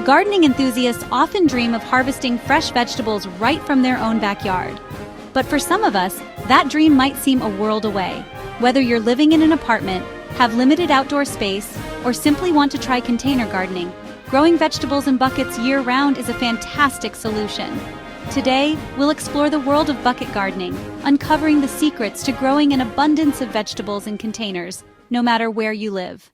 Gardening enthusiasts often dream of harvesting fresh vegetables right from their own backyard. But for some of us, that dream might seem a world away. Whether you're living in an apartment, have limited outdoor space, or simply want to try container gardening, growing vegetables in buckets year-round is a fantastic solution. Today, we'll explore the world of bucket gardening, uncovering the secrets to growing an abundance of vegetables in containers, no matter where you live.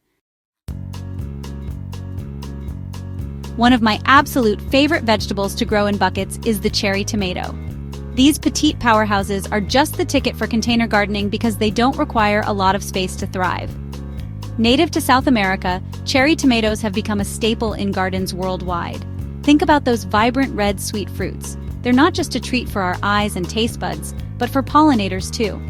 One of my absolute favorite vegetables to grow in buckets is the cherry tomato. These petite powerhouses are just the ticket for container gardening because they don't require a lot of space to thrive. Native to South America, cherry tomatoes have become a staple in gardens worldwide. Think about those vibrant red sweet fruits. They're not just a treat for our eyes and taste buds, but for pollinators too.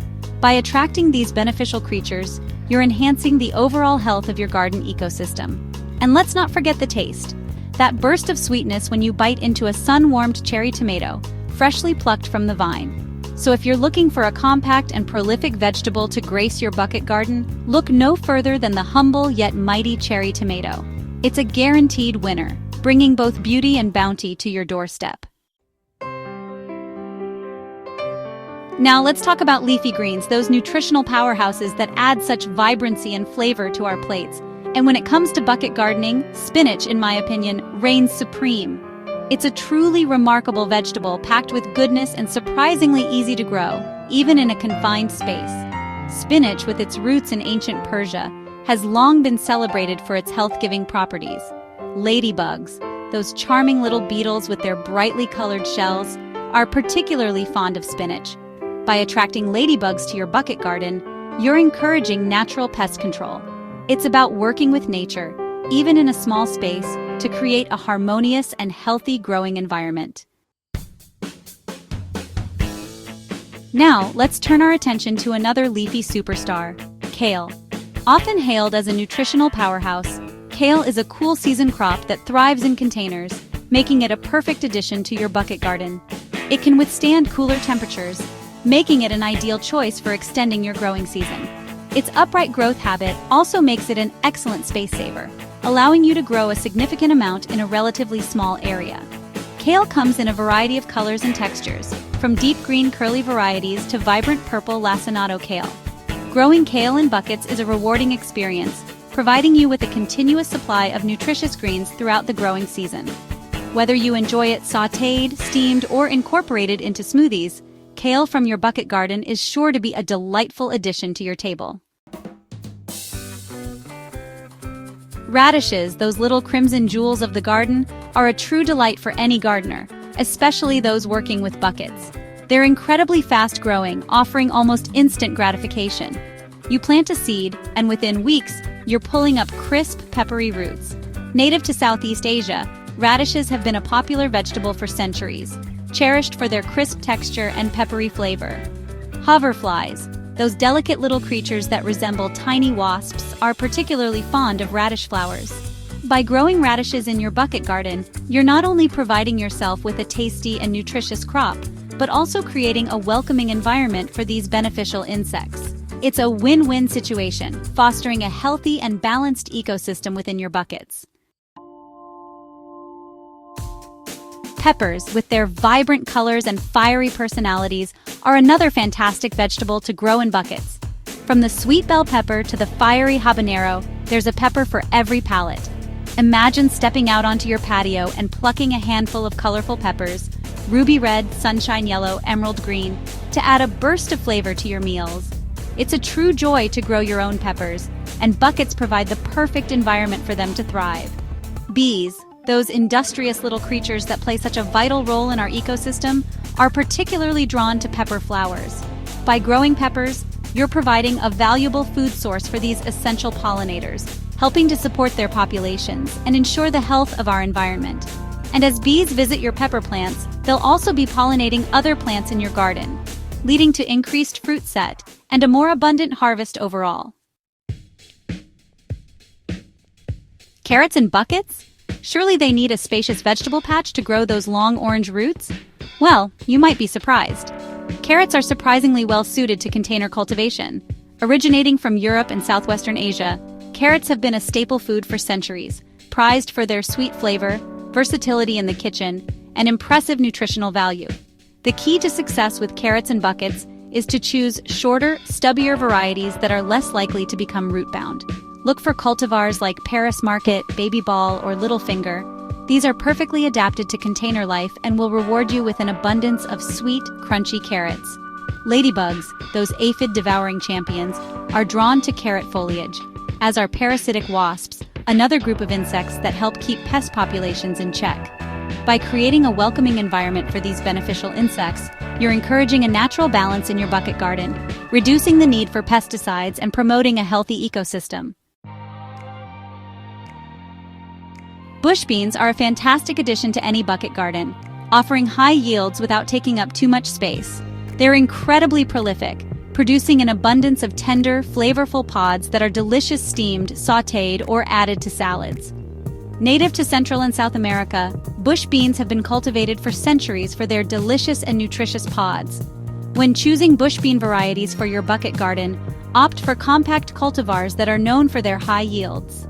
By attracting these beneficial creatures, you're enhancing the overall health of your garden ecosystem. And let's not forget the taste. That burst of sweetness when you bite into a sun-warmed cherry tomato, freshly plucked from the vine. So if you're looking for a compact and prolific vegetable to grace your bucket garden, look no further than the humble yet mighty cherry tomato. It's a guaranteed winner, bringing both beauty and bounty to your doorstep. Now let's talk about leafy greens, those nutritional powerhouses that add such vibrancy and flavor to our plates. And when it comes to bucket gardening, spinach, in my opinion, reigns supreme. It's a truly remarkable vegetable packed with goodness and surprisingly easy to grow, even in a confined space. Spinach, with its roots in ancient Persia, has long been celebrated for its health-giving properties. Ladybugs, those charming little beetles with their brightly colored shells, are particularly fond of spinach. By attracting ladybugs to your bucket garden, you're encouraging natural pest control. It's about working with nature, even in a small space, to create a harmonious and healthy growing environment. Now, let's turn our attention to another leafy superstar, kale. Often hailed as a nutritional powerhouse, kale is a cool season crop that thrives in containers, making it a perfect addition to your bucket garden. It can withstand cooler temperatures, making it an ideal choice for extending your growing season. Its upright growth habit also makes it an excellent space saver, allowing you to grow a significant amount in a relatively small area. Kale comes in a variety of colors and textures, from deep green curly varieties to vibrant purple lacinato kale. Growing kale in buckets is a rewarding experience, providing you with a continuous supply of nutritious greens throughout the growing season. Whether you enjoy it sautéed, steamed, or incorporated into smoothies, kale from your bucket garden is sure to be a delightful addition to your table. Radishes, those little crimson jewels of the garden, are a true delight for any gardener, especially those working with buckets. They're incredibly fast-growing, offering almost instant gratification. You plant a seed, and within weeks, you're pulling up crisp, peppery roots. Native to Southeast Asia, radishes have been a popular vegetable for centuries, cherished for their crisp texture and peppery flavor. Hoverflies, those delicate little creatures that resemble tiny wasps, are particularly fond of radish flowers. By growing radishes in your bucket garden, you're not only providing yourself with a tasty and nutritious crop, but also creating a welcoming environment for these beneficial insects. It's a win-win situation, fostering a healthy and balanced ecosystem within your buckets. Peppers, with their vibrant colors and fiery personalities, are another fantastic vegetable to grow in buckets. From the sweet bell pepper to the fiery habanero, there's a pepper for every palate. Imagine stepping out onto your patio and plucking a handful of colorful peppers, ruby red, sunshine yellow, emerald green, to add a burst of flavor to your meals. It's a true joy to grow your own peppers, and buckets provide the perfect environment for them to thrive. Bees, those industrious little creatures that play such a vital role in our ecosystem, are particularly drawn to pepper flowers. By growing peppers, you're providing a valuable food source for these essential pollinators, helping to support their populations and ensure the health of our environment. And as bees visit your pepper plants, they'll also be pollinating other plants in your garden, leading to increased fruit set and a more abundant harvest overall. Carrots in buckets? Surely they need a spacious vegetable patch to grow those long orange roots? Well, you might be surprised. Carrots are surprisingly well suited to container cultivation. Originating from Europe and southwestern Asia, carrots have been a staple food for centuries, prized for their sweet flavor, versatility in the kitchen, and impressive nutritional value. The key to success with carrots and buckets is to choose shorter, stubbier varieties that are less likely to become root-bound. Look for cultivars like Paris Market, Baby Ball, or Little Finger. These are perfectly adapted to container life and will reward you with an abundance of sweet, crunchy carrots. Ladybugs, those aphid-devouring champions, are drawn to carrot foliage, as are parasitic wasps, another group of insects that help keep pest populations in check. By creating a welcoming environment for these beneficial insects, you're encouraging a natural balance in your bucket garden, reducing the need for pesticides and promoting a healthy ecosystem. Bush beans are a fantastic addition to any bucket garden, offering high yields without taking up too much space. They're incredibly prolific, producing an abundance of tender, flavorful pods that are delicious steamed, sautéed, or added to salads. Native to Central and South America, bush beans have been cultivated for centuries for their delicious and nutritious pods. When choosing bush bean varieties for your bucket garden, opt for compact cultivars that are known for their high yields.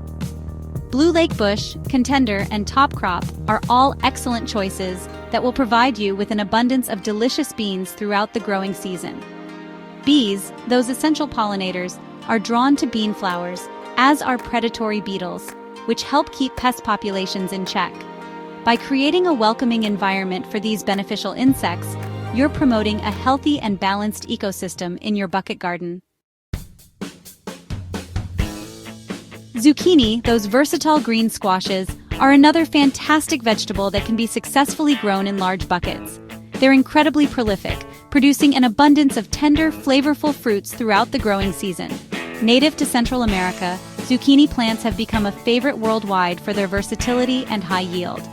Blue Lake Bush, Contender, and Top Crop are all excellent choices that will provide you with an abundance of delicious beans throughout the growing season. Bees, those essential pollinators, are drawn to bean flowers, as are predatory beetles, which help keep pest populations in check. By creating a welcoming environment for these beneficial insects, you're promoting a healthy and balanced ecosystem in your bucket garden. Zucchini, those versatile green squashes, are another fantastic vegetable that can be successfully grown in large buckets. They're incredibly prolific, producing an abundance of tender, flavorful fruits throughout the growing season. Native to Central America, zucchini plants have become a favorite worldwide for their versatility and high yield.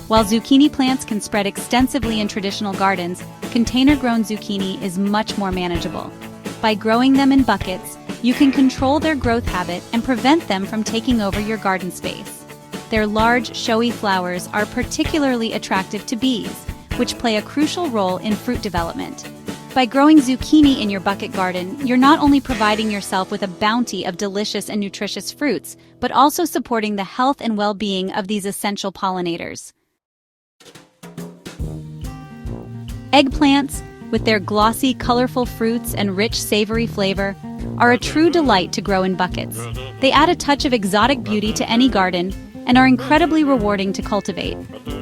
While zucchini plants can spread extensively in traditional gardens, container-grown zucchini is much more manageable. By growing them in buckets, you can control their growth habit and prevent them from taking over your garden space. Their large, showy flowers are particularly attractive to bees, which play a crucial role in fruit development. By growing zucchini in your bucket garden, you're not only providing yourself with a bounty of delicious and nutritious fruits, but also supporting the health and well-being of these essential pollinators. Eggplants, with their glossy, colorful fruits and rich, savory flavor, are a true delight to grow in buckets. They add a touch of exotic beauty to any garden and are incredibly rewarding to cultivate.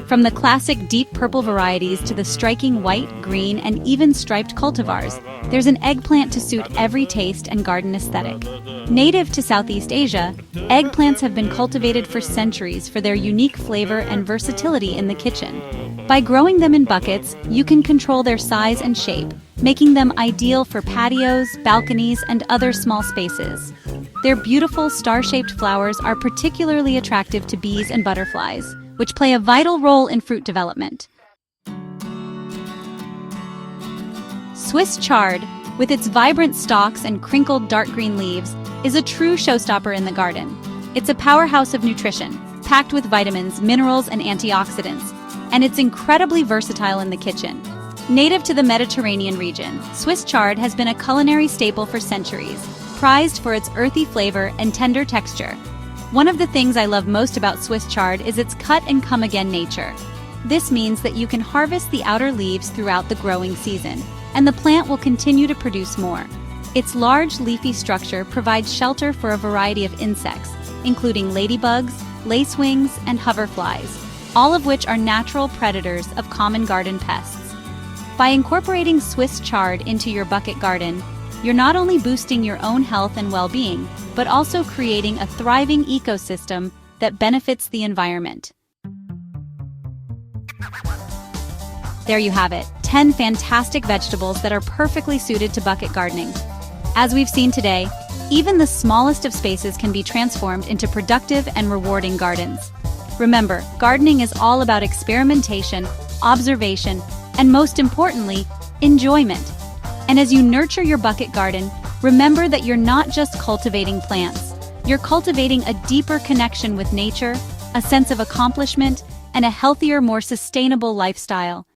From the classic deep purple varieties to the striking white, green, and even striped cultivars, there's an eggplant to suit every taste and garden aesthetic. Native to Southeast Asia, eggplants have been cultivated for centuries for their unique flavor and versatility in the kitchen. By growing them in buckets, you can control their size and shape, making them ideal for patios, balconies, and other small spaces. Their beautiful star-shaped flowers are particularly attractive to bees and butterflies, which play a vital role in fruit development. Swiss chard, with its vibrant stalks and crinkled dark green leaves, is a true showstopper in the garden. It's a powerhouse of nutrition, packed with vitamins, minerals, and antioxidants, and it's incredibly versatile in the kitchen. Native to the Mediterranean region, Swiss chard has been a culinary staple for centuries, prized for its earthy flavor and tender texture. One of the things I love most about Swiss chard is its cut-and-come-again nature. This means that you can harvest the outer leaves throughout the growing season, and the plant will continue to produce more. Its large leafy structure provides shelter for a variety of insects, including ladybugs, lacewings, and hoverflies, all of which are natural predators of common garden pests. By incorporating Swiss chard into your bucket garden, you're not only boosting your own health and well-being, but also creating a thriving ecosystem that benefits the environment. There you have it, 10 fantastic vegetables that are perfectly suited to bucket gardening. As we've seen today, even the smallest of spaces can be transformed into productive and rewarding gardens. Remember, gardening is all about experimentation, observation, and most importantly, enjoyment. And as you nurture your bucket garden, remember that you're not just cultivating plants. You're cultivating a deeper connection with nature, a sense of accomplishment, and a healthier, more sustainable lifestyle.